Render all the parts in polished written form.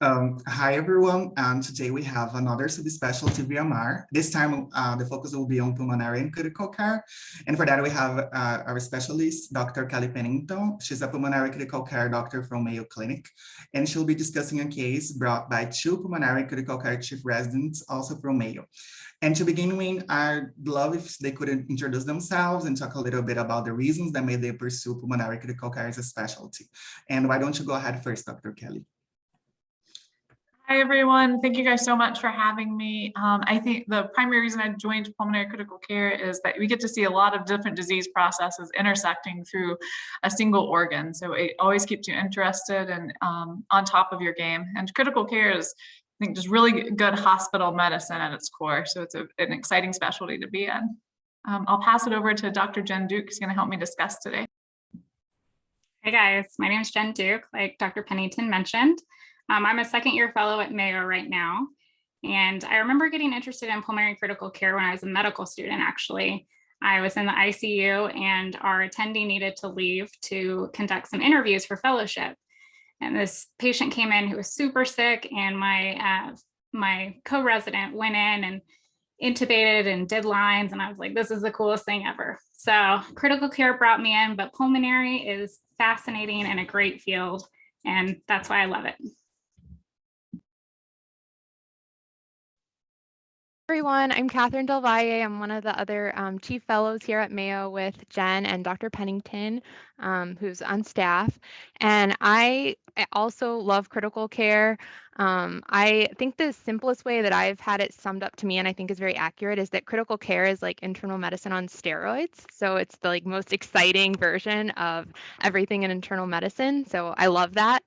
Hi everyone, and today we have another subspecialty VMR. This time the focus will be on pulmonary and critical care. And for that we have our specialist, Dr. Kelly Pennington. She's a pulmonary critical care doctor from Mayo Clinic, and she'll be discussing a case brought by two pulmonary critical care chief residents, also from Mayo. And to begin with, I'd love if they could introduce themselves and talk a little bit about the reasons that made them pursue pulmonary critical care as a specialty. And why don't you go ahead first, Dr. Kelly? Hi, everyone. Thank you guys so much for having me. I think the primary reason I joined pulmonary critical care is that we get to see a lot of different disease processes intersecting through a single organ. So it always keeps you interested and on top of your game. And critical care is, I think, just really good hospital medicine at its core. So it's an exciting specialty to be in. I'll pass it over to Dr. Jenn Duke, who's going to help me discuss today. Hey guys, my name is Jenn Duke, like Dr. Pennington mentioned. I'm a second-year fellow at Mayo right now, and I remember getting interested in pulmonary critical care when I was a medical student, actually. I was in the ICU, and our attending needed to leave to conduct some interviews for fellowship. And this patient came in who was super sick, and my co-resident went in and intubated and did lines, and I was like, this is the coolest thing ever. So critical care brought me in, but pulmonary is fascinating and a great field, and that's why I love it. Everyone, I'm Kathryn Del Valle. I'm one of the other chief fellows here at Mayo with Jenn and Dr. Pennington, who's on staff. And I also love critical care. I think the simplest way that I've had it summed up to me, and I think is very accurate, is that critical care is like internal medicine on steroids. So it's the like most exciting version of everything in internal medicine. So I love that.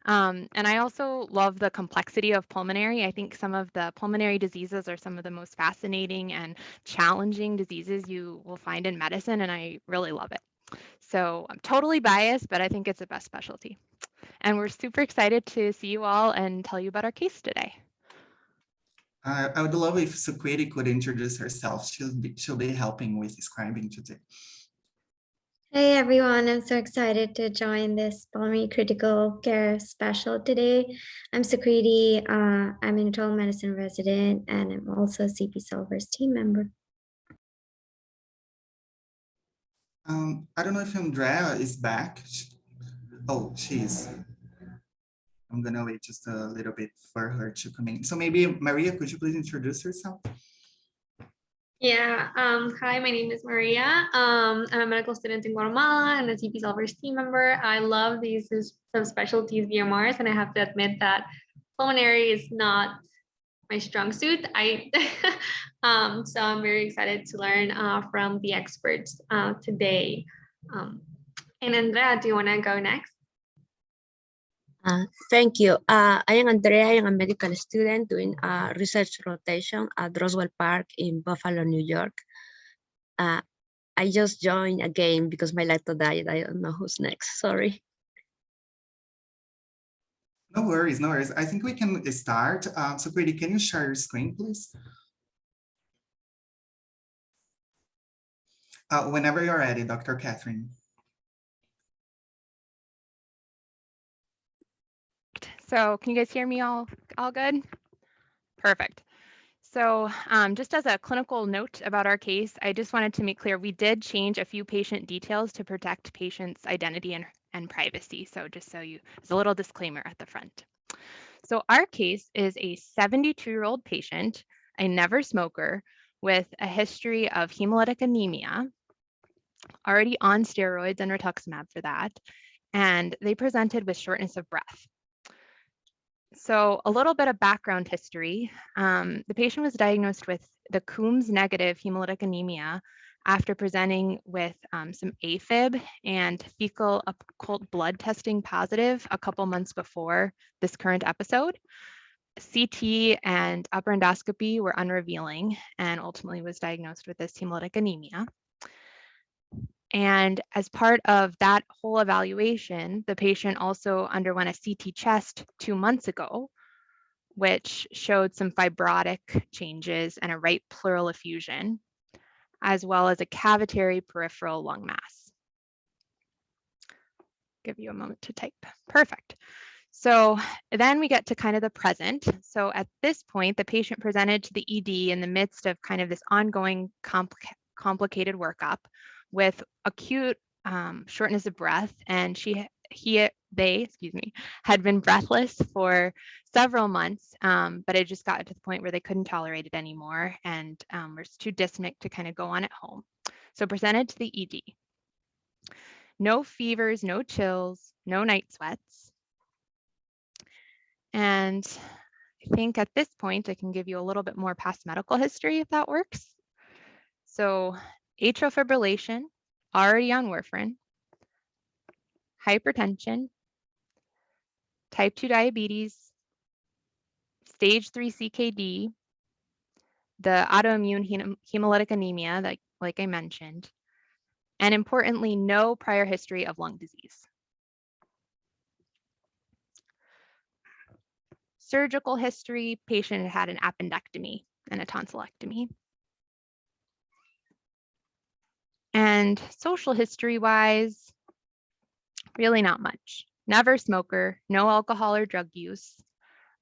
And I also love the complexity of pulmonary. I think some of the pulmonary diseases are some of the most fascinating and challenging diseases you will find in medicine, and I really love it. So I'm totally biased, but I think it's the best specialty. And we're super excited to see you all and tell you about our case today. I would love if Sukriti could introduce herself. She'll be helping with describing today. Hey everyone, I'm so excited to join this pulmonary critical care special today. I'm Sukriti, I'm an internal medicine resident, and I'm also a CP Solvers team member. I don't know if Andrea is back. Oh, she is. I'm gonna wait just a little bit for her to come in. So maybe Maria, could you please introduce yourself? Yeah, hi, my name is Maria. I'm a medical student in Guatemala and a CP Solvers team member. I love these subspecialties VMRs, and I have to admit that pulmonary is not my strong suit. So I'm very excited to learn from the experts today. And Andrea, do you want to go next? Thank you. I am Andrea. I am a medical student doing a research rotation at Roswell Park in Buffalo, New York. I just joined again because my laptop died. I don't know who's next. Sorry. No worries, no worries. I think we can start. So, Grady, can you share your screen, please? Whenever you're ready, Dr. Kathryn. So can you guys hear me all good? Perfect. So just as a clinical note about our case, I just wanted to make clear we did change a few patient details to protect patients' identity and privacy. So just so you, there's a little disclaimer at the front. So our case is a 72-year-old patient, a never smoker with a history of hemolytic anemia, already on steroids and rituximab for that, and they presented with shortness of breath. So a little bit of background history. The patient was diagnosed with the Coombs negative hemolytic anemia after presenting with some AFib and fecal occult blood testing positive a couple months before this current episode. CT and upper endoscopy were unrevealing and ultimately was diagnosed with this hemolytic anemia. And as part of that whole evaluation, the patient also underwent a CT chest 2 months ago, which showed some fibrotic changes and a right pleural effusion, as well as a cavitary peripheral lung mass. Give you a moment to type. Perfect. So then we get to kind of the present. So at this point, the patient presented to the ED in the midst of kind of this ongoing complicated workup with acute shortness of breath, and they had been breathless for several months, but it just got to the point where they couldn't tolerate it anymore and were too dyspneic to kind of go on at home. So presented to the ED. No fevers, no chills, no night sweats. And I think at this point, I can give you a little bit more past medical history if that works. So atrial fibrillation, already on warfarin, hypertension, type 2 diabetes, stage 3 CKD, the autoimmune hemolytic anemia, like I mentioned, and importantly, no prior history of lung disease. Surgical history, patient had an appendectomy and a tonsillectomy. And social history-wise, really not much. Never smoker, no alcohol or drug use,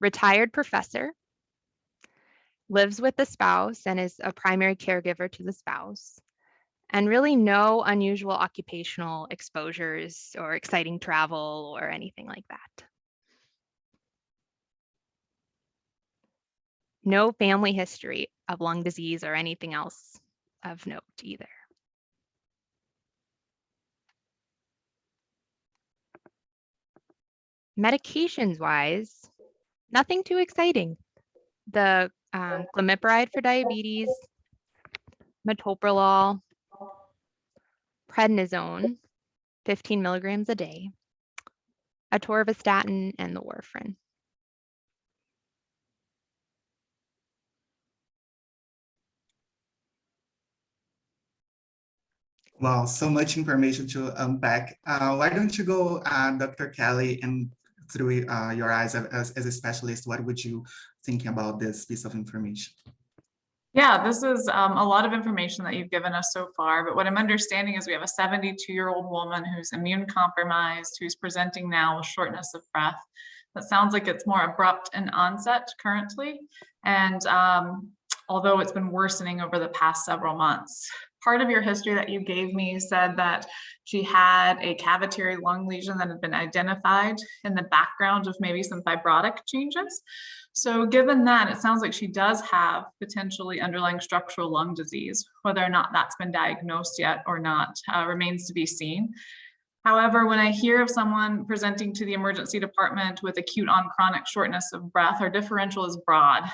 retired professor, lives with the spouse and is a primary caregiver to the spouse, and really no unusual occupational exposures or exciting travel or anything like that. No family history of lung disease or anything else of note either. Medications wise, nothing too exciting. The glimepiride for diabetes, metoprolol, prednisone, 15 milligrams a day, atorvastatin, and the warfarin. Wow, so much information to unpack. Why don't you go, Dr. Kelly, and through your eyes as a specialist, what would you think about this piece of information? Yeah, this is a lot of information that you've given us so far, but what I'm understanding is we have a 72-year-old woman who's immune compromised, who's presenting now with shortness of breath. That sounds like it's more abrupt in onset currently, and although it's been worsening over the past several months. Part of your history that you gave me said that she had a cavitary lung lesion that had been identified in the background of maybe some fibrotic changes. So given that, it sounds like she does have potentially underlying structural lung disease. Whether or not that's been diagnosed yet or not remains to be seen. However, when I hear of someone presenting to the emergency department with acute on chronic shortness of breath, our differential is broad.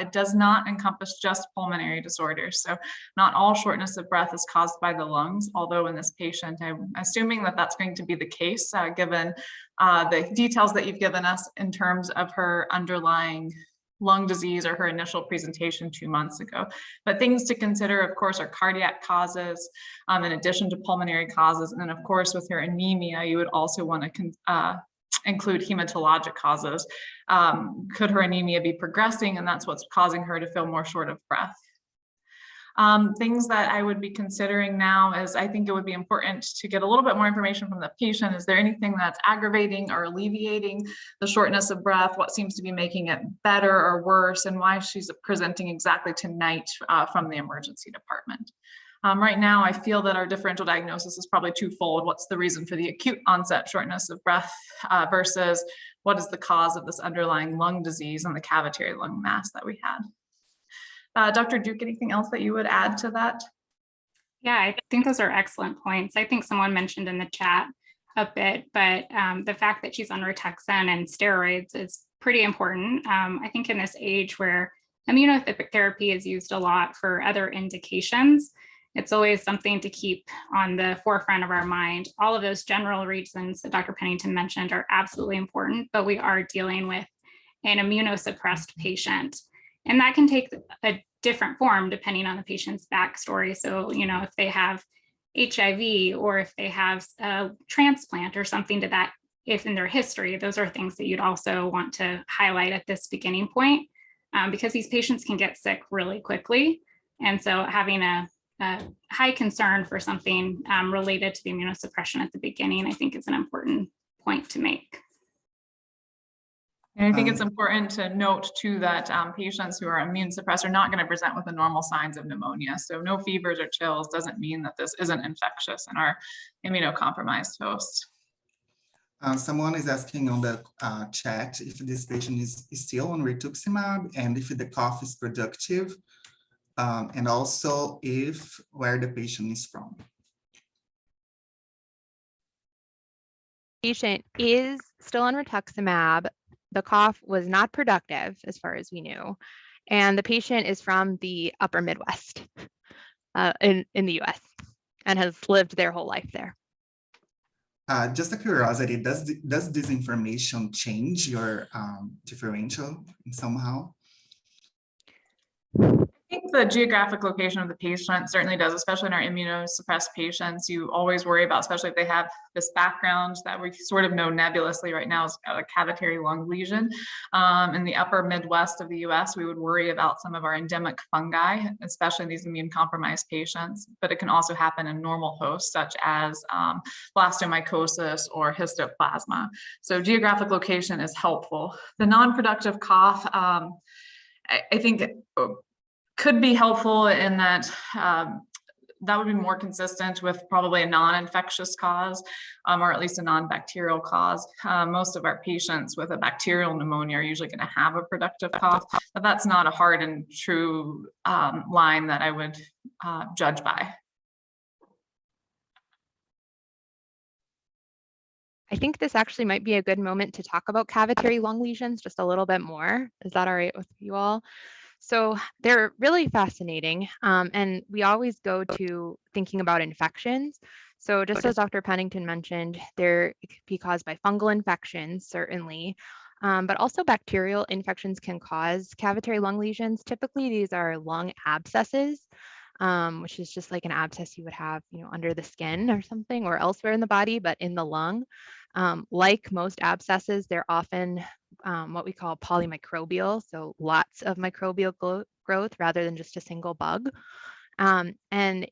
It does not encompass just pulmonary disorders. So not all shortness of breath is caused by the lungs, although in this patient, I'm assuming that that's going to be the case, given the details that you've given us in terms of her underlying lung disease or her initial presentation 2 months ago. But things to consider, of course, are cardiac causes, in addition to pulmonary causes. And then, of course, with her anemia, you would also want to include hematologic causes. Could her anemia be progressing, and that's what's causing her to feel more short of breath? Things that I would be considering now is I think it would be important to get a little bit more information from the patient. Is there anything that's aggravating or alleviating the shortness of breath? What seems to be making it better or worse, and why she's presenting exactly tonight from the emergency department? Right now, I feel that our differential diagnosis is probably twofold. What's the reason for the acute onset shortness of breath versus what is the cause of this underlying lung disease and the cavitary lung mass that we had? Dr. Duke, anything else that you would add to that? Yeah, I think those are excellent points. I think someone mentioned in the chat a bit, but the fact that she's on Rituxan and steroids is pretty important. I think in this age where immunotherapy is used a lot for other indications, it's always something to keep on the forefront of our mind. All of those general reasons that Dr. Pennington mentioned are absolutely important, but we are dealing with an immunosuppressed patient. And that can take a different form depending on the patient's backstory. So, if they have HIV or if they have a transplant or something to that, if in their history, those are things that you'd also want to highlight at this beginning point, because these patients can get sick really quickly. And so having a high concern for something related to the immunosuppression at the beginning, I think is an important point to make. And I think it's important to note too that patients who are immune suppressed are not going to present with the normal signs of pneumonia. So no fevers or chills doesn't mean that this isn't infectious in our immunocompromised host. Someone is asking on the chat if this patient is still on rituximab and if the cough is productive, and also where the patient is from. Patient is still on rituximab. The cough was not productive as far as we knew. And the patient is from the upper Midwest in the US and has lived their whole life there. Just a curiosity, does this information change your differential somehow? I think the geographic location of the patient certainly does, especially in our immunosuppressed patients. You always worry about, especially if they have this background that we sort of know nebulously right now is a cavitary lung lesion. In the upper Midwest of the US, we would worry about some of our endemic fungi, especially in these immune compromised patients, but it can also happen in normal hosts such as blastomycosis or histoplasma. So geographic location is helpful. The non-productive cough, I think could be helpful in that that would be more consistent with probably a non-infectious cause, or at least a non-bacterial cause. Most of our patients with a bacterial pneumonia are usually going to have a productive cough, but that's not a hard and true line that I would judge by. I think this actually might be a good moment to talk about cavitary lung lesions just a little bit more. Is that all right with you all? So they're really fascinating, and we always go to thinking about infections. So just as Dr. Pennington mentioned, it could be caused by fungal infections, certainly, but also bacterial infections can cause cavitary lung lesions. Typically, these are lung abscesses, which is just like an abscess you would have, under the skin or something, or elsewhere in the body, but in the lung. Like most abscesses, they're often what we call polymicrobial, so lots of microbial growth rather than just a single bug. And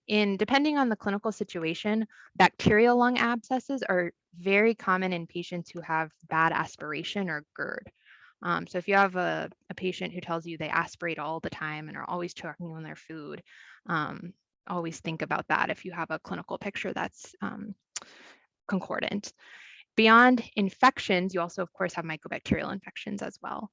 depending on the clinical situation, bacterial lung abscesses are very common in patients who have bad aspiration or GERD. So if you have a patient who tells you they aspirate all the time and are always choking on their food, always think about that if you have a clinical picture that's concordant. Beyond infections, you also, of course, have mycobacterial infections as well.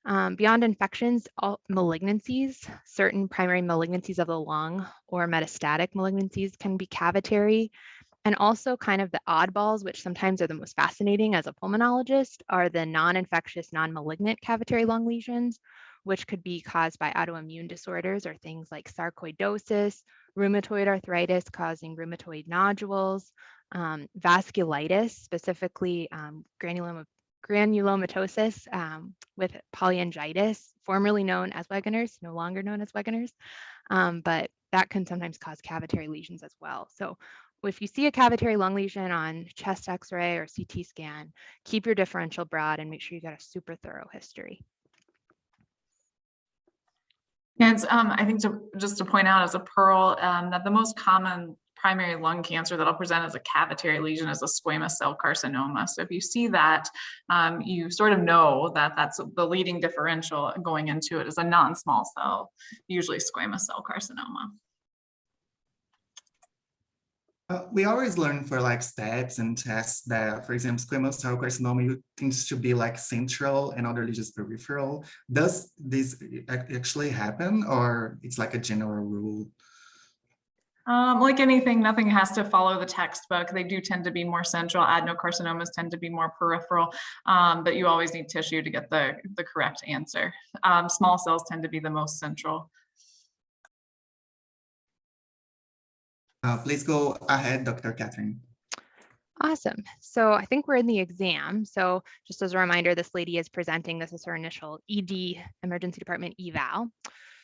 Beyond infections, all malignancies, certain primary malignancies of the lung or metastatic malignancies can be cavitary. And also kind of the oddballs, which sometimes are the most fascinating as a pulmonologist, are the non-infectious, non-malignant cavitary lung lesions, which could be caused by autoimmune disorders or things like sarcoidosis, rheumatoid arthritis causing rheumatoid nodules, vasculitis, specifically granulomatosis with polyangiitis, formerly known as Wegener's, no longer known as Wegener's, but that can sometimes cause cavitary lesions as well. So if you see a cavitary lung lesion on chest x-ray or CT scan, keep your differential broad and make sure you got a super thorough history. And I think just to point out as a pearl that the most common primary lung cancer that'll present as a cavitary lesion is a squamous cell carcinoma. So if you see that, you sort of know that that's the leading differential going into it is a non-small cell, usually squamous cell carcinoma. We always learn for like steps and tests that, for example, squamous cell carcinoma tends to be like central and other lesions peripheral. Does this actually happen, or it's like a general rule? Like anything, nothing has to follow the textbook. They do tend to be more central. Adenocarcinomas tend to be more peripheral, but you always need tissue to get the correct answer. Small cells tend to be the most central. Please go ahead, Dr. Kathryn. Awesome. So I think we're in the exam. So just as a reminder, this lady is presenting. This is her initial ED, emergency department eval.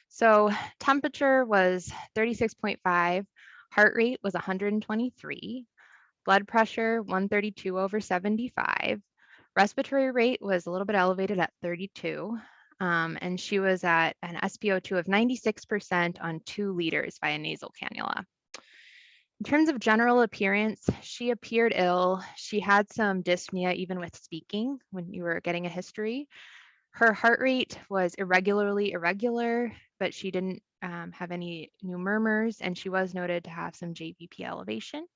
So temperature was 36.5, heart rate was 123, blood pressure 132/75, respiratory rate was a little bit elevated at 32, and she was at an SpO2 of 96% on 2 liters by a nasal cannula. In terms of general appearance, she appeared ill. She had some dyspnea even with speaking when you were getting a history. Her heart rate was irregularly irregular, but she didn't have any new murmurs, and she was noted to have some JVP elevation.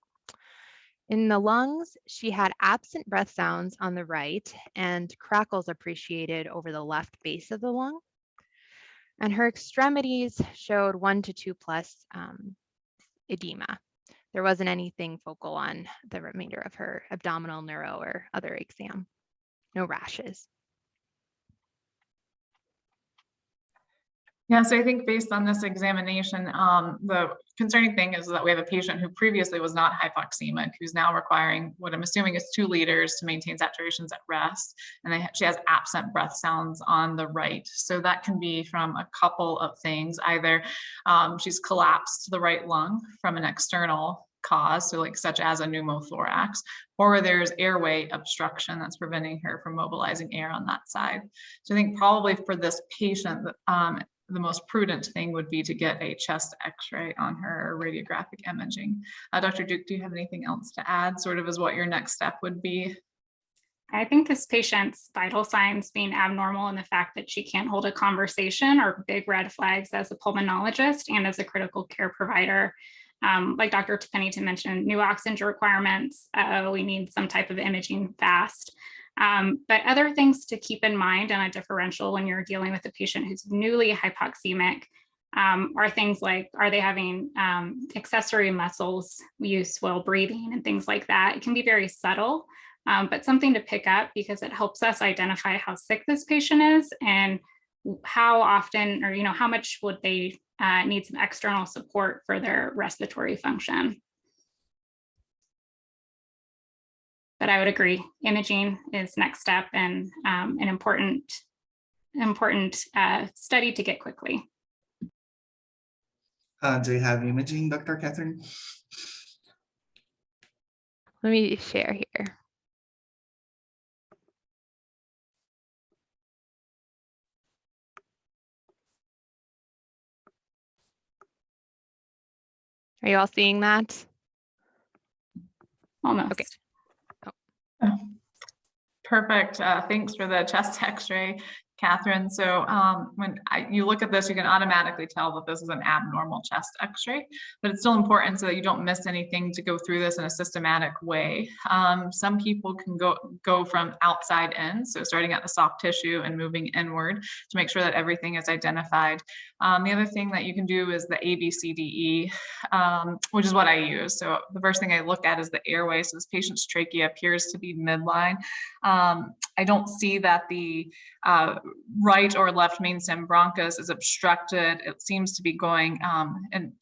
In the lungs, she had absent breath sounds on the right and crackles appreciated over the left base of the lung. And her extremities showed 1 to 2 plus edema. There wasn't anything focal on the remainder of her abdominal neuro or other exam. No rashes. Yeah, so I think based on this examination, the concerning thing is that we have a patient who previously was not hypoxemic, who's now requiring what I'm assuming is 2 liters to maintain saturations at rest. And she has absent breath sounds on the right. So that can be from a couple of things. Either she's collapsed the right lung from an external cause, so like such as a pneumothorax, or there's airway obstruction that's preventing her from mobilizing air on that side. So I think probably for this patient, the most prudent thing would be to get a chest x-ray on her radiographic imaging. Dr. Duke, do you have anything else to add, sort of as what your next step would be? I think this patient's vital signs being abnormal and the fact that she can't hold a conversation are big red flags as a pulmonologist and as a critical care provider. Like Dr. Pennington mentioned, new oxygen requirements, we need some type of imaging fast. But other things to keep in mind on a differential when you're dealing with a patient who's newly hypoxemic are things like, are they having accessory muscles use while breathing and things like that. It can be very subtle, but something to pick up because it helps us identify how sick this patient is and how often, or how much would they need some external support for their respiratory function. But I would agree, imaging is next step and an important study to get quickly. Do you have imaging, Dr. Kathryn? Let me share here. Are you all seeing that? Almost. Okay. Perfect. Thanks for the chest x-ray, Kathryn. So when you look at this, you can automatically tell that this is an abnormal chest x-ray, but it's still important so that you don't miss anything to go through this in a systematic way. Some people can go from outside in, so starting at the soft tissue and moving inward to make sure that everything is identified. The other thing that you can do is the ABCDE, which is what I use. So the first thing I look at is the airway. So this patient's trachea appears to be midline. I don't see that the right or left main stem bronchus is obstructed. It seems to be going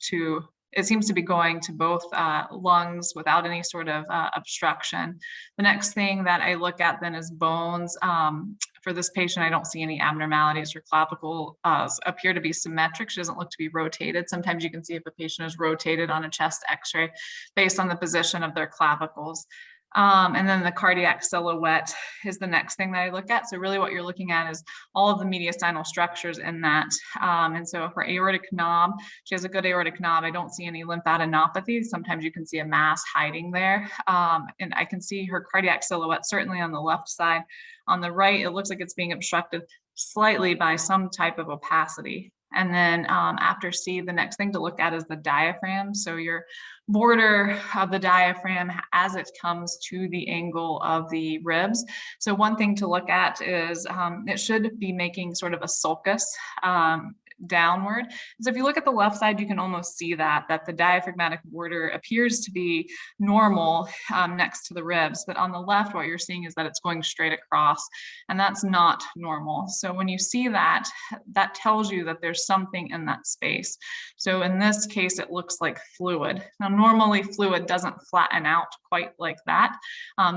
to both lungs without any sort of obstruction. The next thing that I look at then is bones. For this patient, I don't see any abnormalities. Her clavicle appear to be symmetric. She doesn't look to be rotated. Sometimes you can see if a patient is rotated on a chest x-ray based on the position of their clavicles. And then the cardiac silhouette is the next thing that I look at. So really what you're looking at is all of the mediastinal structures in that. And so for aortic knob, she has a good aortic knob. I don't see any lymphadenopathy. Sometimes you can see a mass hiding there. And I can see her cardiac silhouette, certainly on the left side. On the right, it looks like it's being obstructed slightly by some type of opacity. And then after C, the next thing to look at is the diaphragm. So your border of the diaphragm as it comes to the angle of the ribs. So one thing to look at is it should be making sort of a sulcus downward. So if you look at the left side, you can almost see that the diaphragmatic border appears to be normal next to the ribs, but on the left, what you're seeing is that it's going straight across, and that's not normal. So when you see that, that tells you that there's something in that space. So in this case, it looks like fluid. Now, normally fluid doesn't flatten out quite like that.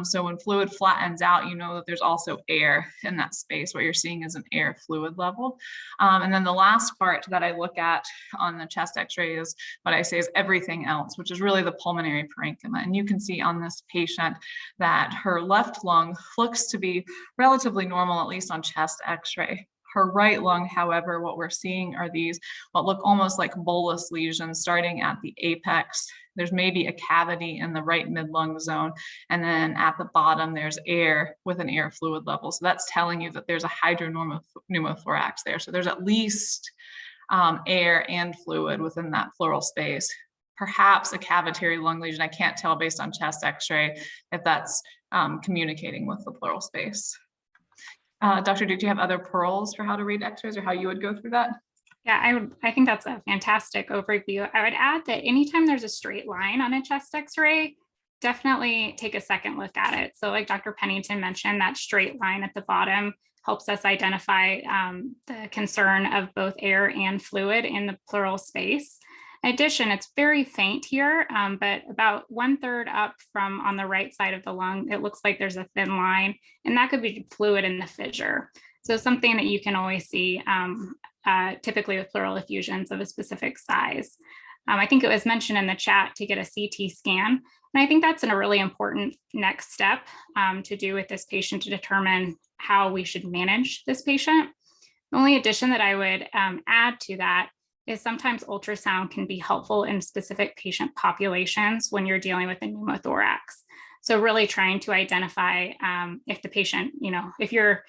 So when fluid flattens out, you know that there's also air in that space. What you're seeing is an air fluid level. And then the last part that I look at on the chest x-ray is what I say is everything else, which is really the pulmonary parenchyma. And you can see on this patient that her left lung looks to be relatively normal, at least on chest x-ray. Her right lung, however, what we're seeing are these what look almost like bolus lesions starting at the apex there's maybe a cavity in the right mid-lung zone. And then at the bottom, there's air with an air fluid level. So that's telling you that there's a hydropneumothorax there. So there's at least air and fluid within that pleural space. Perhaps a cavitary lung lesion. I can't tell based on chest x-ray if that's communicating with the pleural space. Dr. Duke, do you have other pearls for how to read x-rays or how you would go through that? Yeah, I think that's a fantastic overview. I would add that anytime there's a straight line on a chest x-ray, definitely take a second look at it. So like Dr. Pennington mentioned, that straight line at the bottom helps us identify the concern of both air and fluid in the pleural space. In addition, it's very faint here, but about 1/3 up from on the right side of the lung, it looks like there's a thin line, and that could be fluid in the fissure. So something that you can always see typically with pleural effusions of a specific size. I think it was mentioned in the chat to get a CT scan. And I think that's a really important next step to do with this patient to determine how we should manage this patient. The only addition that I would add to that is sometimes ultrasound can be helpful in specific patient populations when you're dealing with a pneumothorax. So really trying to identify if the patient, if you're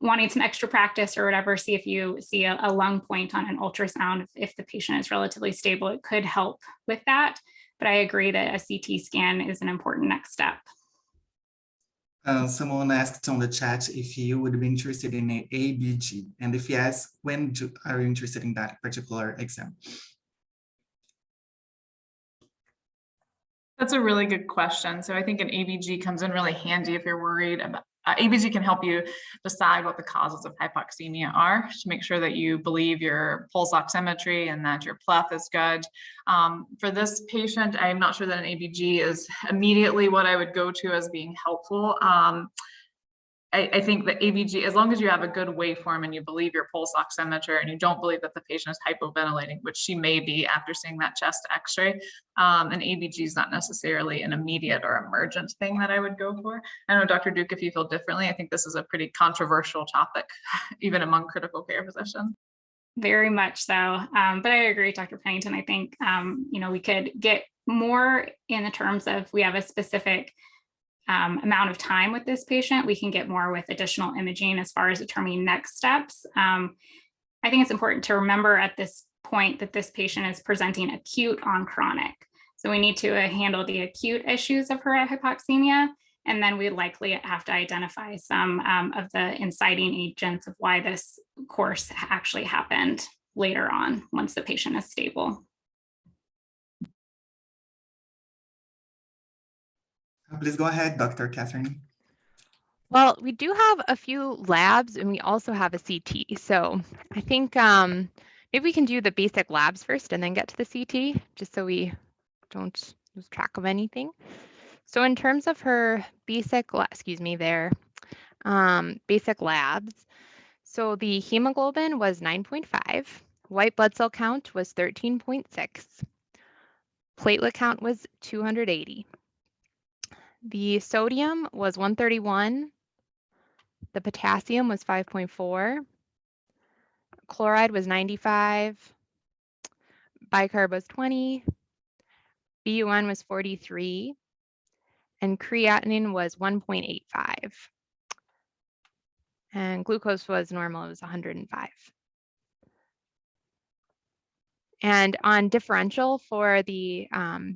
wanting some extra practice or whatever, see if you see a lung point on an ultrasound. If the patient is relatively stable, it could help with that. But I agree that a CT scan is an important next step. Someone asked on the chat if you would be interested in an ABG, and if yes, when are you interested in that particular exam? That's a really good question. So I think an ABG comes in really handy if you're worried about. ABG can help you decide what the causes of hypoxemia are to make sure that you believe your pulse oximetry and that your pleth is good. For this patient, I'm not sure that an ABG is immediately what I would go to as being helpful. I think the ABG, as long as you have a good waveform and you believe your pulse oximeter and you don't believe that the patient is hypoventilating, which she may be after seeing that chest x-ray, an ABG is not necessarily an immediate or emergent thing that I would go for. I don't know, Dr. Duke, if you feel differently. I think this is a pretty controversial topic, even among critical care physicians. Very much so. But I agree, Dr. Pennington. I think, we could get more in the terms of we have a specific amount of time with this patient, we can get more with additional imaging as far as determining next steps. I think it's important to remember at this point that this patient is presenting acute on chronic. So we need to handle the acute issues of her hypoxemia, and then we likely have to identify some of the inciting agents of why this course actually happened later on once the patient is stable. Please go ahead, Dr. Kathryn. Well, we do have a few labs and we also have a CT. So I think maybe we can do the basic labs first and then get to the CT, just so we don't lose track of anything. So in terms of her basic labs, so the hemoglobin was 9.5, white blood cell count was 13.6, platelet count was 280. The sodium was 131, the potassium was 5.4, chloride was 95, bicarb was 20, BUN was 43, and creatinine was 1.85. And glucose was normal, it was 105. And on differential for the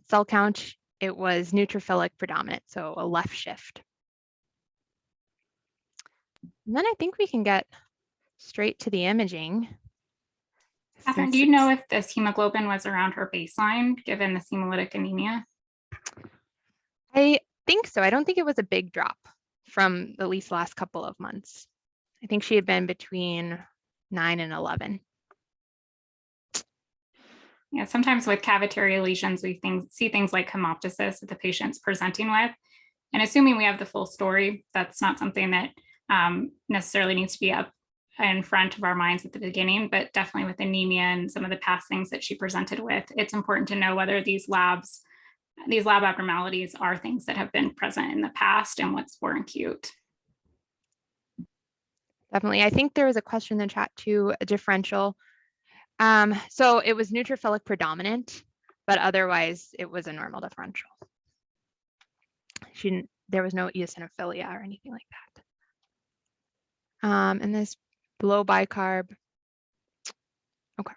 cell count, it was neutrophilic predominant, so a left shift. And then I think we can get straight to the imaging. Kathryn, do you know if this hemoglobin was around her baseline given this hemolytic anemia? I think so. I don't think it was a big drop from at least the last couple of months. I think she had been between 9 and 11. Yeah, sometimes with cavitary lesions, we see things like hemoptysis that the patient's presenting with. And assuming we have the full story, that's not something that necessarily needs to be up in front of our minds at the beginning, but definitely with anemia and some of the past things that she presented with, it's important to know whether these lab abnormalities are things that have been present in the past and what's more acute. Definitely. I think there was a question in the chat too, a differential. So it was neutrophilic predominant. but otherwise it was a normal differential. There was no eosinophilia or anything like that. And this low bicarb. Okay.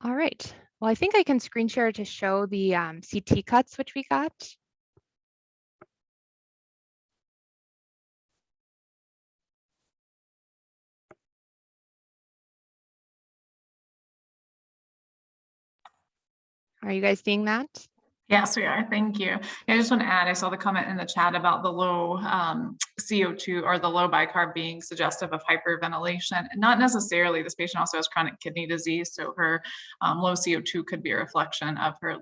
All right. Well, I think I can screen share to show the CT cuts which we got. Are you guys seeing that? Yes, we are. Thank you. I just want to add, I saw the comment in the chat about the low CO2 or the low bicarb being suggestive of hyperventilation. Not necessarily. This patient also has chronic kidney disease, so her low CO2 could be a reflection of her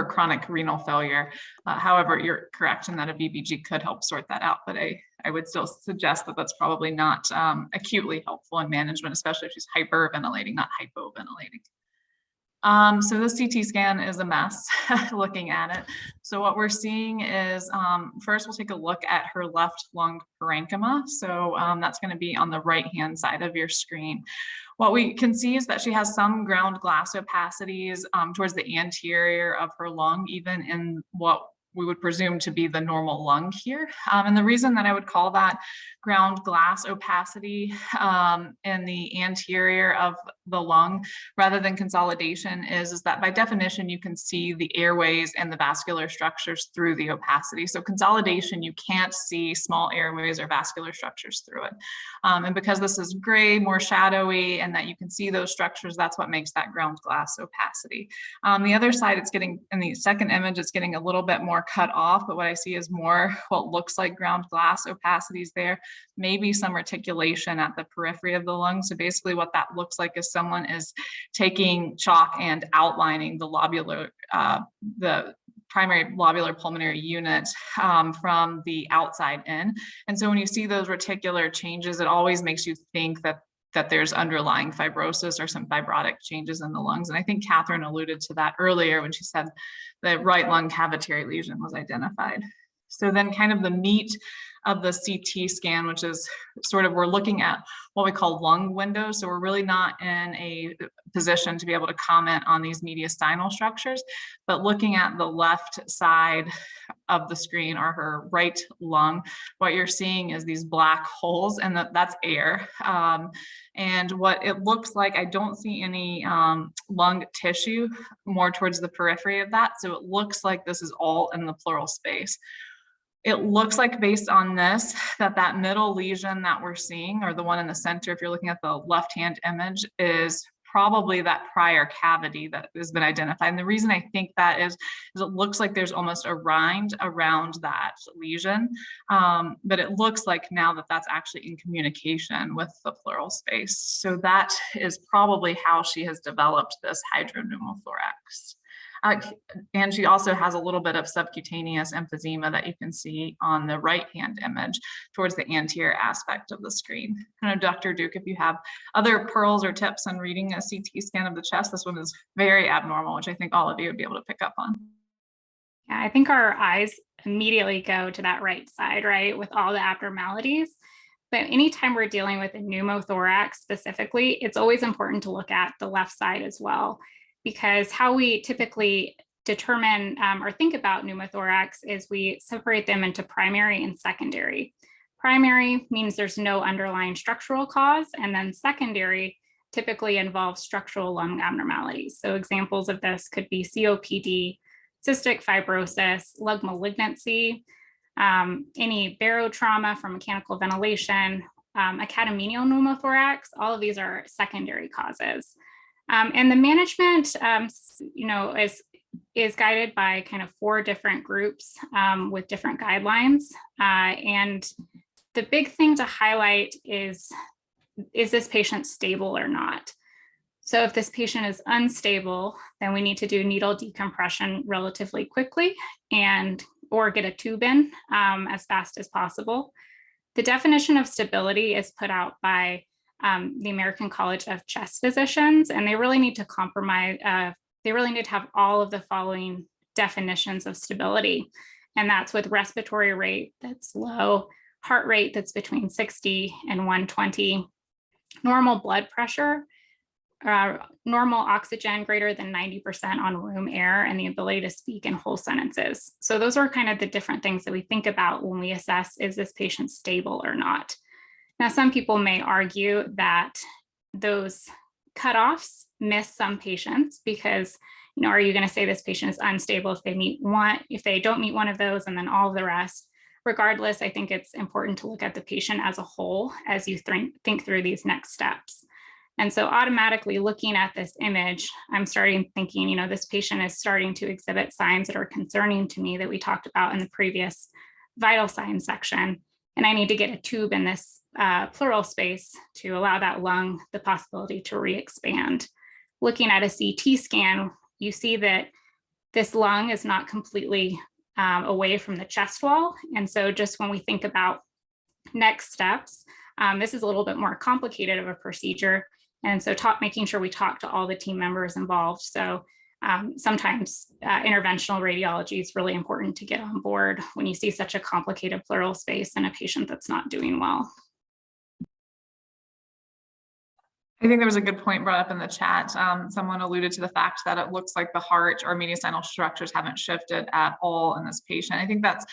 chronic renal failure. However, you're correct in that a VBG could help sort that out, but I would still suggest that that's probably not acutely helpful in management, especially if she's hyperventilating, not hypoventilating. So the CT scan is a mess looking at it. So what we're seeing is, first we'll take a look at her left lung parenchyma. So that's going to be on the right-hand side of your screen. What we can see is that she has some ground glass opacities towards the anterior of her lung, even in what we would presume to be the normal lung here. And the reason that I would call that ground glass opacity in the anterior of the lung rather than consolidation is that by definition, you can see the airways and the vascular structures through the opacity. So consolidation, you can't see small airways or vascular structures through it. And because this is gray, more shadowy, and that you can see those structures, that's what makes that ground glass opacity. The other side, it's getting, in the second image, it's getting a little bit more cut off, but what I see is more what looks like ground glass opacities there, maybe some reticulation at the periphery of the lung. So basically what that looks like is someone is taking chalk and outlining the lobular, the primary lobular pulmonary unit from the outside in. And so when you see those reticular changes, it always makes you think that there's underlying fibrosis or some fibrotic changes in the lungs. And I think Kathryn alluded to that earlier when she said the right lung cavitary lesion was identified. So then kind of the meat of the CT scan, which is sort of, we're looking at what we call lung windows. So we're really not in a position to be able to comment on these mediastinal structures, but looking at the left side of the screen or her right lung, what you're seeing is these black holes, and that's air. And what it looks like, I don't see any lung tissue more towards the periphery of that. So it looks like this is all in the pleural space. It looks like based on this, that middle lesion that we're seeing, or the one in the center, if you're looking at the left-hand image, is probably that prior cavity that has been identified. And the reason I think that is it looks like there's almost a rind around that lesion, but it looks like now that that's actually in communication with the pleural space. So that is probably how she has developed this hydropneumothorax. And she also has a little bit of subcutaneous emphysema that you can see on the right-hand image towards the anterior aspect of the screen. I know, Dr. Duke, if you have other pearls or tips on reading a CT scan of the chest, this one is very abnormal, which I think all of you would be able to pick up on. Yeah, I think our eyes immediately go to that right side, right, with all the abnormalities. But anytime we're dealing with a pneumothorax specifically, it's always important to look at the left side as well, because how we typically determine or think about pneumothorax is we separate them into primary and secondary. Primary means there's no underlying structural cause, and then secondary typically involves structural lung abnormalities. So examples of this could be COPD, cystic fibrosis, lung malignancy, any barotrauma from mechanical ventilation, a catamenial pneumothorax. All of these are secondary causes. And the management, is guided by kind of 4 different groups with different guidelines. And the big thing to highlight is this patient stable or not? So if this patient is unstable, then we need to do needle decompression relatively quickly or get a tube in as fast as possible. The definition of stability is put out by the American College of Chest Physicians, and they really need to have all of the following definitions of stability. And that's with respiratory rate that's low, heart rate that's between 60 and 120, normal blood pressure, normal oxygen greater than 90% on room air, and the ability to speak in whole sentences. So those are kind of the different things that we think about when we assess, is this patient stable or not? Now, some people may argue that those cutoffs miss some patients because, you know, are you going to say this patient is unstable if they don't meet one of those and then all of the rest? Regardless, I think it's important to look at the patient as a whole as you think through these next steps. And so automatically looking at this image, I'm thinking, you know, this patient is starting to exhibit signs that are concerning to me that we talked about in the previous vital signs section. And I need to get a tube in this pleural space to allow that lung the possibility to re-expand. Looking at a CT scan, you see that this lung is not completely away from the chest wall. And so just when we think about next steps, this is a little bit more complicated of a procedure. And so making sure we talk to all the team members involved. So sometimes interventional radiology is really important to get on board when you see such a complicated pleural space in a patient that's not doing well. I think there was a good point brought up in the chat. Someone alluded to the fact that it looks like the heart or mediastinal structures haven't shifted at all in this patient. I think that's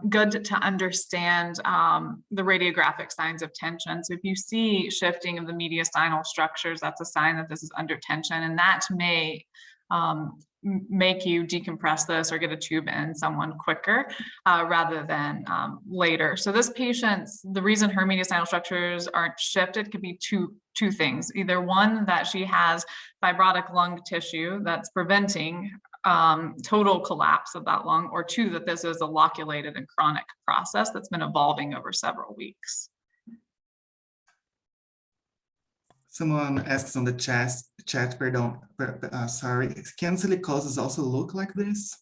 good to understand the radiographic signs of tension. So if you see shifting of the mediastinal structures, that's a sign that this is under tension, and that may make you decompress this or get a tube in someone quicker rather than later. So this patient's, the reason her mediastinal structures aren't shifted could be two things. Either one, that she has fibrotic lung tissue that's preventing total collapse of that lung, or two, that this is a loculated and chronic process that's been evolving over several weeks. Someone asks on the chat, sorry, can silicosis also look like this?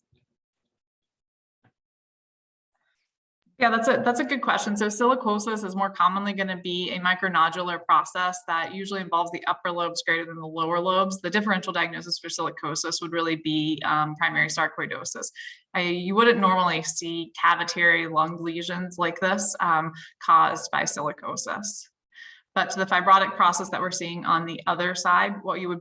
Yeah, that's a good question. So silicosis is more commonly going to be a micronodular process that usually involves the upper lobes greater than the lower lobes. The differential diagnosis for silicosis would really be primary sarcoidosis. You wouldn't normally see cavitary lung lesions like this caused by silicosis. But to the fibrotic process that we're seeing on the other side, what we were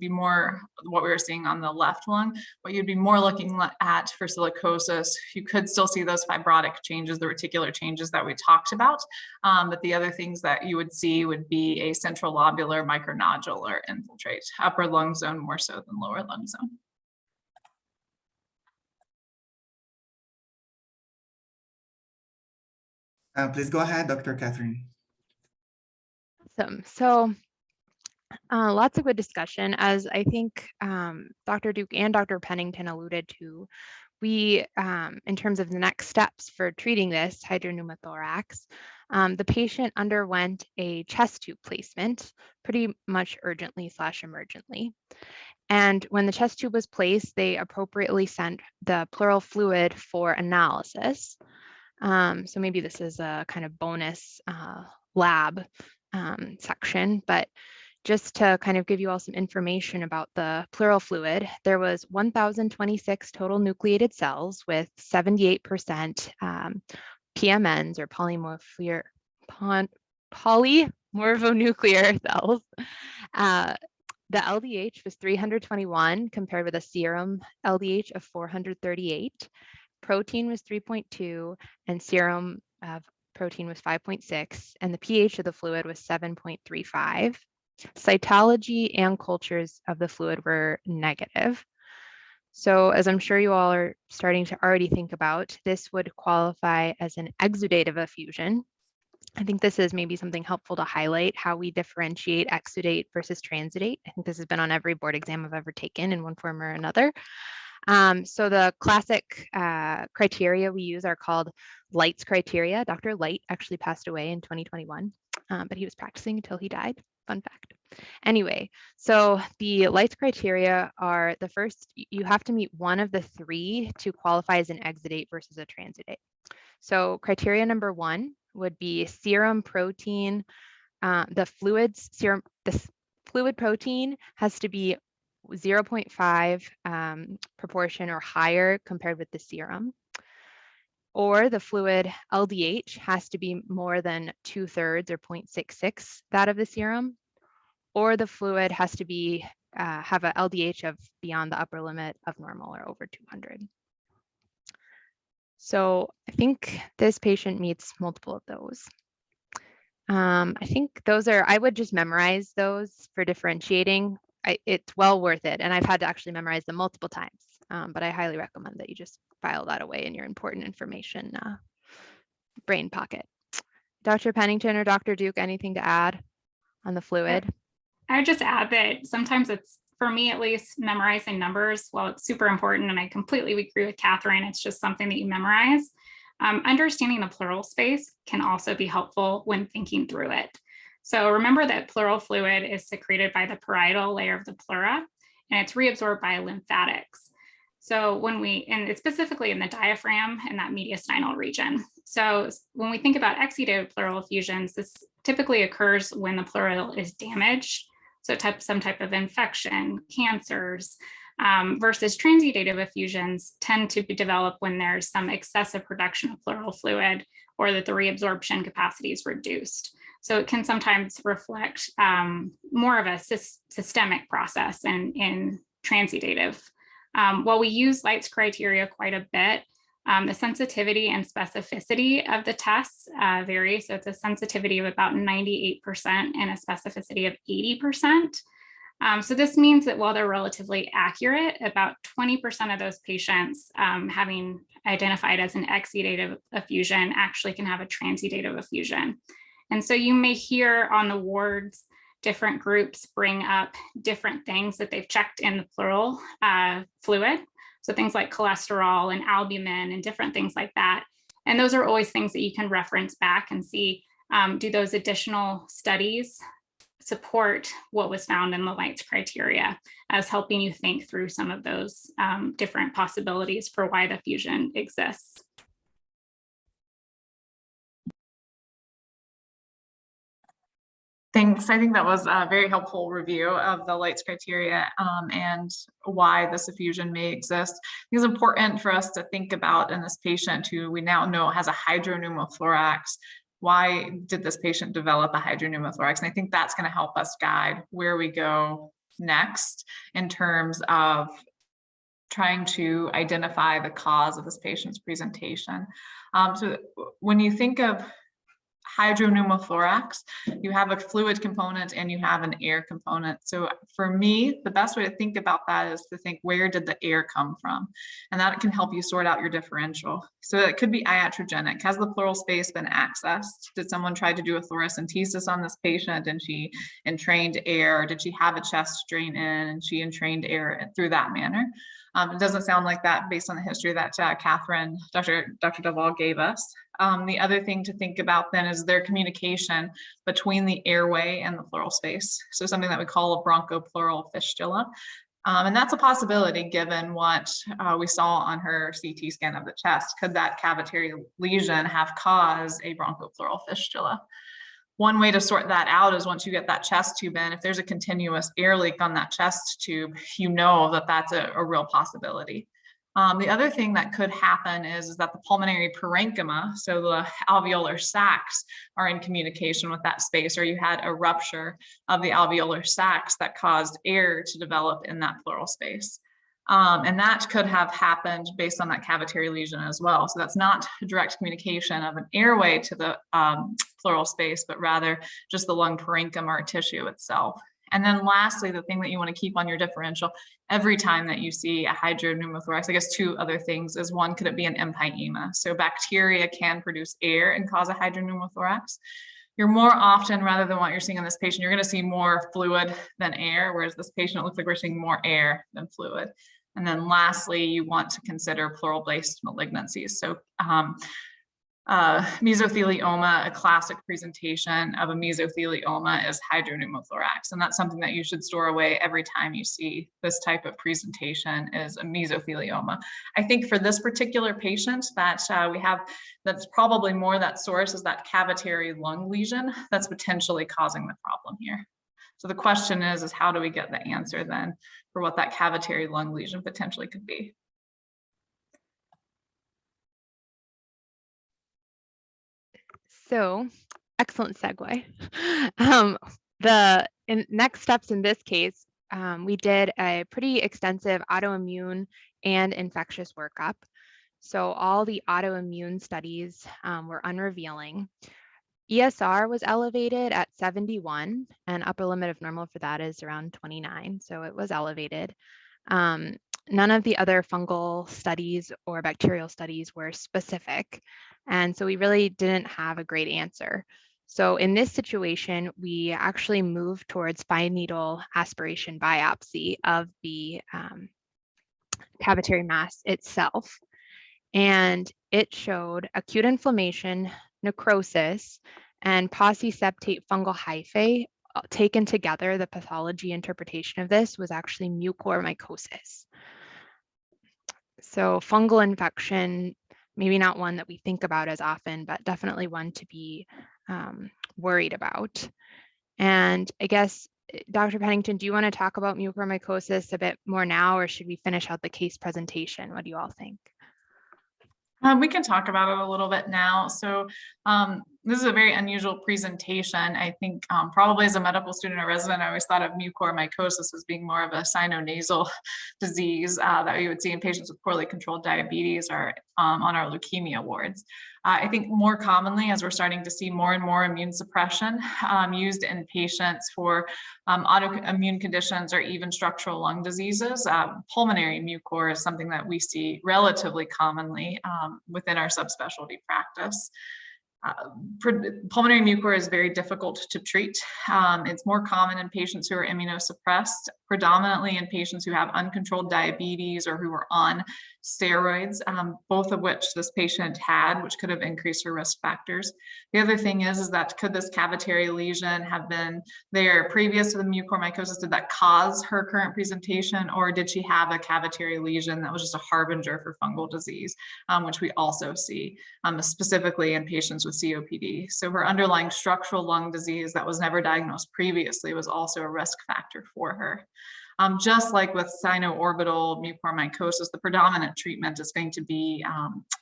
seeing on the left lung, what you'd be more looking at for silicosis, you could still see those fibrotic changes, the reticular changes that we talked about. But the other things that you would see would be a central lobular micronodular infiltrate, upper lung zone more so than lower lung zone. Please go ahead, Dr. Kathryn. Awesome. So lots of good discussion. As I think Dr. Duke and Dr. Pennington alluded to, we, in terms of the next steps for treating this hydropneumothorax, the patient underwent a chest tube placement pretty much urgently/emergently. And when the chest tube was placed, they appropriately sent the pleural fluid for analysis. So maybe this is a kind of bonus lab section, but just to kind of give you all some information about the pleural fluid, there was 1,026 total nucleated cells with 78% PMNs or polymorphonuclear cells. The LDH was 321 compared with a serum LDH of 438. Protein was 3.2 and serum of protein was 5.6, and the pH of the fluid was 7.35. Cytology and cultures of the fluid were negative. So as I'm sure you all are starting to already think about, this would qualify as an exudative effusion. I think this is maybe something helpful to highlight how we differentiate exudate versus transudate. I think this has been on every board exam I've ever taken in one form or another. So the classic criteria we use are called Light's criteria. Dr. Light actually passed away in 2021, but he was practicing until he died. Fun fact. Anyway, so the Light's criteria are the first, you have to meet one of the three to qualify as an exudate versus a transudate. So criteria number one would be serum protein. The fluid protein has to be 0.5 proportion or higher compared with the serum, or the fluid LDH has to be more than 2/3 or 0.66 that of the serum, or the fluid has to be have a LDH of beyond the upper limit of normal or over 200. So I think this patient meets multiple of those. I think those are, I would just memorize those for differentiating. It's well worth it. And I've had to actually memorize them multiple times, but I highly recommend that you just file that away in your important information brain pocket. Dr. Pennington or Dr. Duke, anything to add on the fluid? I would just add that sometimes it's, for me at least, memorizing numbers, well, it's super important, and I completely agree with Kathryn, it's just something that you memorize. Understanding the pleural space can also be helpful when thinking through it. So remember that pleural fluid is secreted by the parietal layer of the pleura, and it's reabsorbed by lymphatics. So when we, and it's specifically in the diaphragm and that mediastinal region. So when we think about exudative pleural effusions, this typically occurs when the pleural is damaged. So some type of infection, cancers, versus transudative effusions tend to be developed when there's some excessive production of pleural fluid or that the reabsorption capacity is reduced. So it can sometimes reflect more of a systemic process in transudative. While we use Light's criteria quite a bit, the sensitivity and specificity of the tests vary. So it's a sensitivity of about 98% and a specificity of 80%. So this means that while they're relatively accurate, about 20% of those patients having identified as an exudative effusion actually can have a transudative effusion. And so you may hear on the wards different groups bring up different things that they've checked in the pleural fluid. So things like cholesterol and albumin and different things like that. And those are always things that you can reference back and see, do those additional studies support what was found in the Light's criteria as helping you think through some of those different possibilities for why the fusion exists. Thanks. I think that was a very helpful review of the Light's criteria and why this effusion may exist. It's important for us to think about in this patient who we now know has a hydropneumothorax. Why did this patient develop a hydropneumothorax? And I think that's going to help us guide where we go next in terms of trying to identify the cause of this patient's presentation. So when you think of hydropneumothorax, you have a fluid component and you have an air component. So for me, the best way to think about that is to think, where did the air come from? And that can help you sort out your differential. So it could be iatrogenic. Has the pleural space been accessed? Did someone try to do a thoracentesis on this patient and she entrained air? Did she have a chest drain in and she entrained air through that manner? It doesn't sound like that based on the history that Kathryn, Dr. Valle gave us. The other thing to think about then is their communication between the airway and the pleural space. So something that we call a bronchopleural fistula. And that's a possibility given what we saw on her CT scan of the chest. Could that cavitary lesion have caused a bronchopleural fistula? One way to sort that out is once you get that chest tube in, if there's a continuous air leak on that chest tube, you know that that's a real possibility. The other thing that could happen is that the pulmonary parenchyma, so the alveolar sacs, are in communication with that space, or you had a rupture of the alveolar sacs that caused air to develop in that pleural space. And that could have happened based on that cavitary lesion as well. So that's not direct communication of an airway to the pleural space, but rather just the lung parenchyma or tissue itself. And then lastly, the thing that you want to keep on your differential every time that you see a hydropneumothorax, I guess two other things is, one, could it be an empyema? So bacteria can produce air and cause a hydropneumothorax. You're more often, rather than what you're seeing in this patient, you're going to see more fluid than air, whereas this patient, it looks like we're seeing more air than fluid. And then lastly, you want to consider pleural-based malignancies. So mesothelioma, a classic presentation of a mesothelioma is hydropneumothorax. And that's something that you should store away every time you see this type of presentation is a mesothelioma. I think for this particular patient that we have, that's probably more that source is that cavitary lung lesion that's potentially causing the problem here. So the question is how do we get the answer then for what that cavitary lung lesion potentially could be? So, excellent segue. Next steps in this case, we did a pretty extensive autoimmune and infectious workup. So all the autoimmune studies were unrevealing. ESR was elevated at 71, and upper limit of normal for that is around 29, so it was elevated. None of the other fungal studies or bacterial studies were specific, and so we really didn't have a great answer. So in this situation, we actually moved towards fine needle aspiration biopsy of the cavitary mass itself, and it showed acute inflammation, necrosis, and pauciseptate fungal hyphae. Taken together, the pathology interpretation of this was actually mucormycosis. So fungal infection, maybe not one that we think about as often, but definitely one to be worried about. And I guess, Dr. Pennington, do you want to talk about mucormycosis a bit more now, or should we finish out the case presentation? What do you all think? We can talk about it a little bit now. So this is a very unusual presentation. I think probably as a medical student or resident, I always thought of mucormycosis as being more of a sinonasal disease that we would see in patients with poorly controlled diabetes or on our leukemia wards. I think more commonly, as we're starting to see more and more immune suppression used in patients for autoimmune conditions or even structural lung diseases, pulmonary mucor is something that we see relatively commonly within our subspecialty practice. Pulmonary mucor is very difficult to treat. It's more common in patients who are immunosuppressed, predominantly in patients who have uncontrolled diabetes or who are on steroids, both of which this patient had, which could have increased her risk factors. The other thing is that could this cavitary lesion have been there previous to the mucormycosis? Did that cause her current presentation, or did she have a cavitary lesion that was just a harbinger for fungal disease, which we also see specifically in patients with COPD. So her underlying structural lung disease that was never diagnosed previously was also a risk factor for her. Just like with sino-orbital mucormycosis, the predominant treatment is going to be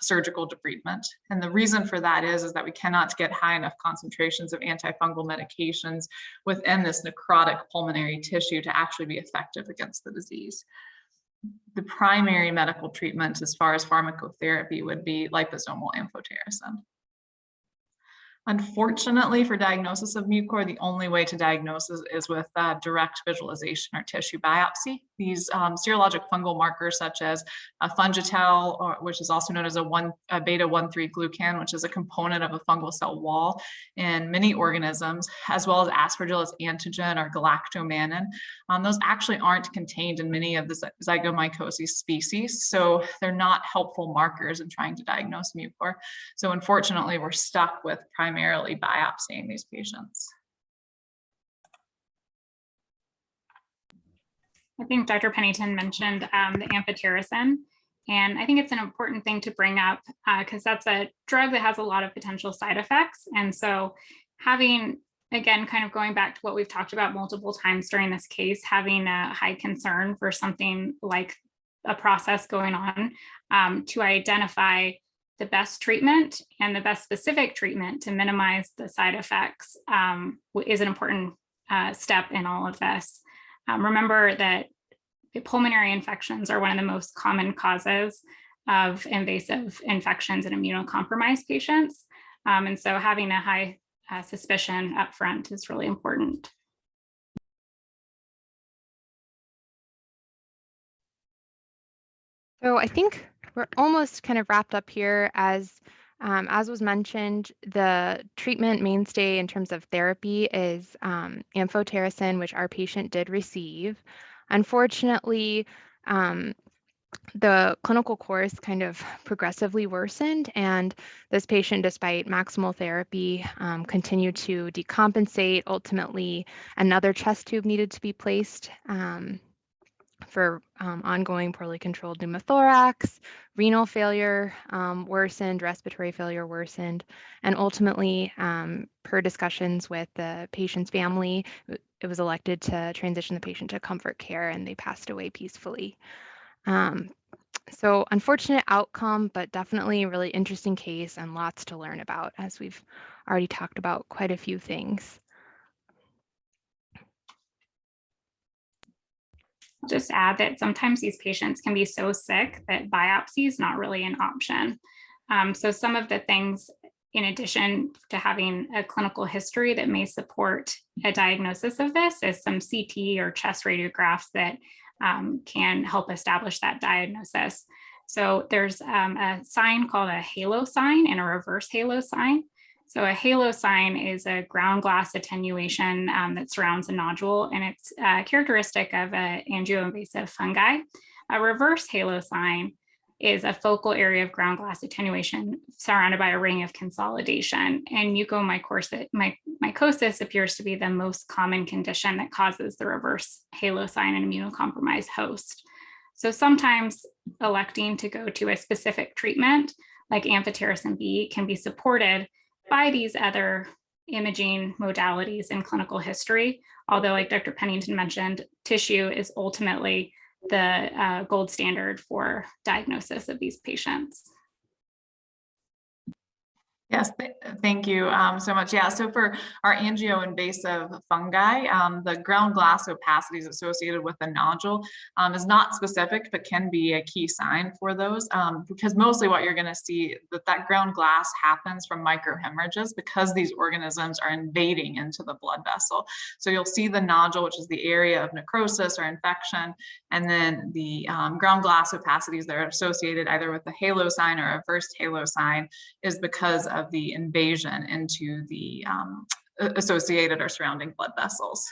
surgical debridement. And the reason for that is that we cannot get high enough concentrations of antifungal medications within this necrotic pulmonary tissue to actually be effective against the disease. The primary medical treatment as far as pharmacotherapy would be liposomal amphotericin. Unfortunately, for diagnosis of mucor, the only way to diagnose is with direct visualization or tissue biopsy. These serologic fungal markers, such as fungitel, which is also known as a beta-1,3-glucan, which is a component of a fungal cell wall in many organisms, as well as aspergillus antigen or galactomannan. Those actually aren't contained in many of the zygomycosis species, so they're not helpful markers in trying to diagnose mucor. So unfortunately, we're stuck with primarily biopsying these patients. I think Dr. Pennington mentioned the amphotericin, and I think it's an important thing to bring up because that's a drug that has a lot of potential side effects. And so having, again, kind of going back to what we've talked about multiple times during this case, having a high concern for something like a process going on to identify the best treatment and the best specific treatment to minimize the side effects is an important step in all of this. Remember that pulmonary infections are one of the most common causes of invasive infections in immunocompromised patients. And so having a high suspicion up front is really important. So I think we're almost kind of wrapped up here. As was mentioned, the treatment mainstay in terms of therapy is amphotericin, which our patient did receive. Unfortunately, the clinical course kind of progressively worsened, and this patient, despite maximal therapy, continued to decompensate. Ultimately, another chest tube needed to be placed for ongoing poorly controlled pneumothorax, renal failure worsened, respiratory failure worsened, and ultimately, per discussions with the patient's family, it was elected to transition the patient to comfort care, and they passed away peacefully. So unfortunate outcome, but definitely a really interesting case and lots to learn about, as we've already talked about quite a few things. Just add that sometimes these patients can be so sick that biopsy is not really an option. So some of the things, in addition to having a clinical history that may support a diagnosis of this, is some CT or chest radiographs that can help establish that diagnosis. So there's a sign called a halo sign and a reverse halo sign. So a halo sign is a ground glass attenuation that surrounds a nodule, and it's characteristic of an angioinvasive fungi. A reverse halo sign is a focal area of ground glass attenuation surrounded by a ring of consolidation. And mucormycosis appears to be the most common condition that causes the reverse halo sign in immunocompromised host. So sometimes electing to go to a specific treatment like amphotericin B can be supported by these other imaging modalities in clinical history. Although, like Dr. Pennington mentioned, tissue is ultimately the gold standard for diagnosis of these patients. Yes, thank you so much. Yeah, so for our angioinvasive fungi, the ground glass opacities associated with the nodule is not specific, but can be a key sign for those, because mostly what you're going to see that ground glass happens from microhemorrhages because these organisms are invading into the blood vessel. So you'll see the nodule, which is the area of necrosis or infection, and then the ground glass opacities that are associated either with the halo sign or a reversed halo sign is because of the invasion into the associated or surrounding blood vessels.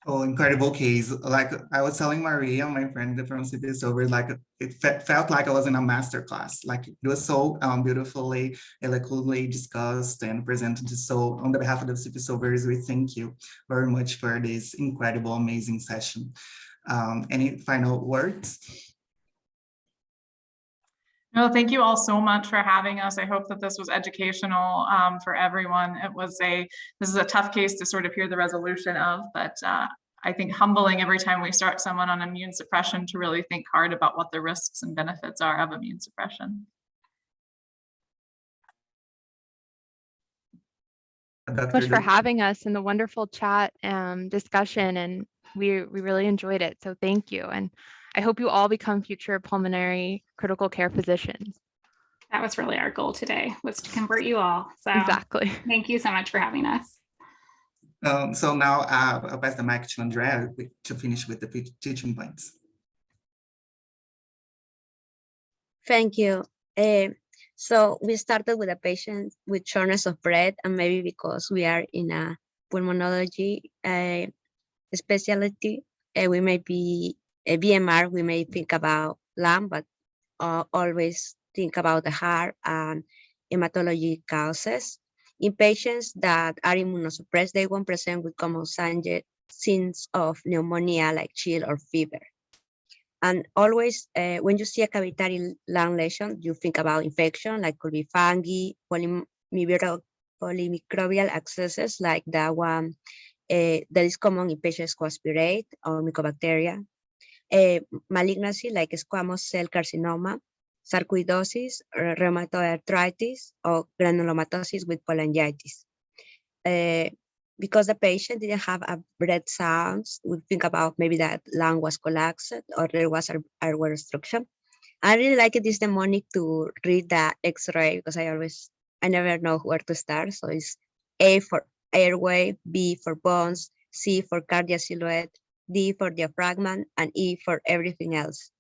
Oh, incredible case. Like I was telling Maria, my friend from CPSOB, like it felt like I was in a master class. Like it was so beautifully, eloquently discussed and presented. So on the behalf of the CPSOBers, we thank you very much for this incredible, amazing session. Any final words? No, thank you all so much for having us. I hope that this was educational for everyone. This is a tough case to sort of hear the resolution of, but I think humbling every time we start someone on immune suppression to really think hard about what the risks and benefits are of immune suppression. Thank you so much for having us in the wonderful chat discussion, and we really enjoyed it. So thank you. And I hope you all become future pulmonary critical care physicians. That was really our goal today, was to convert you all. So exactly. Thank you so much for having us. So now I'll pass the mic to Andrea to finish with the teaching points. Thank you. So we started with a patient with shortness of breath, and maybe because we are in a pulmonology specialty, we may be a VMR, we may think about lung, but always think about the heart and hematology causes. In patients that are immunosuppressed, they won't present with common signs of pneumonia like chill or fever. And always, when you see a cavitary lung lesion, you think about infection, like could be fungi, polymicrobial accesses, like that one that is common in patients who aspirate, or mycobacteria. Malignancy like squamous cell carcinoma, sarcoidosis, rheumatoid arthritis, or granulomatosis with cholangitis. Because the patient didn't have a breath sounds, we think about maybe that lung was collapsed or there was airway restriction. I really like this mnemonic to read the X-ray because I never know where to start. So it's A for airway, B for bones, C for cardiac silhouette, D for diaphragm, and E for everything else.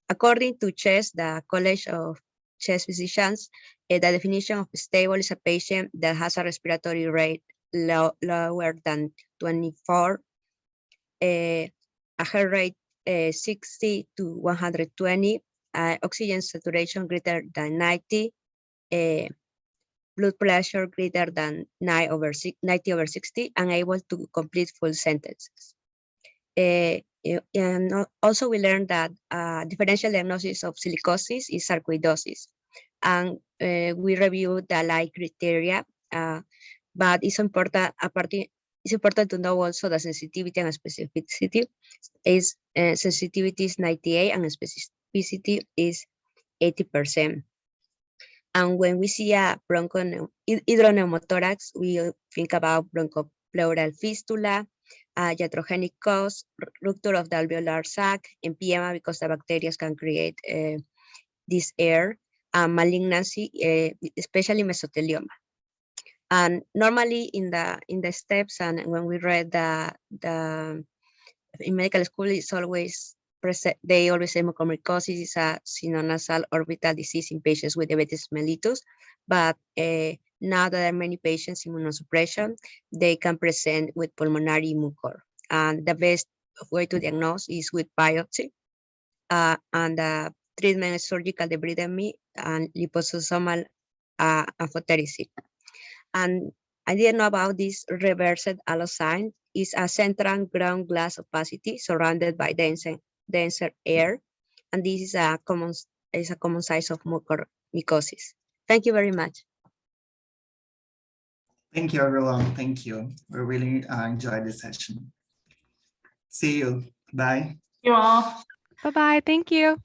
According to CHEST, the College of Chest Physicians, the definition of stable is a patient that has a respiratory rate lower than 24, a heart rate 60 to 120, oxygen saturation greater than 90, blood pressure greater than 90/60, and able to complete full sentences. And also we learned that differential diagnosis of silicosis is sarcoidosis. And we reviewed the light criteria, but it's important to know also the sensitivity and specificity. Sensitivity is 98 and specificity is 80%. And when we see a hydropneumothorax, we think about pleural fistula, iatrogenic cause, rupture of the alveolar sac, empyema because the bacteria can create this air, malignancy, especially mesothelioma. And normally in the steps and when we read in medical school, it's always they always say mucormycosis is a sinonasal orbital disease in patients with diabetes mellitus, but now there are many patients immunosuppression, they can present with pulmonary mucor. And the best way to diagnose is with biopsy, and treatment is surgical debridement and liposomal amphotericin. And I didn't know about this reversed allosine. Is a central ground glass opacity surrounded by denser air, and this is a common size of mucormycosis. Thank you very much. Thank you, everyone. Thank you. We really enjoyed this session. See you. Bye. You all. Bye-bye. Thank you.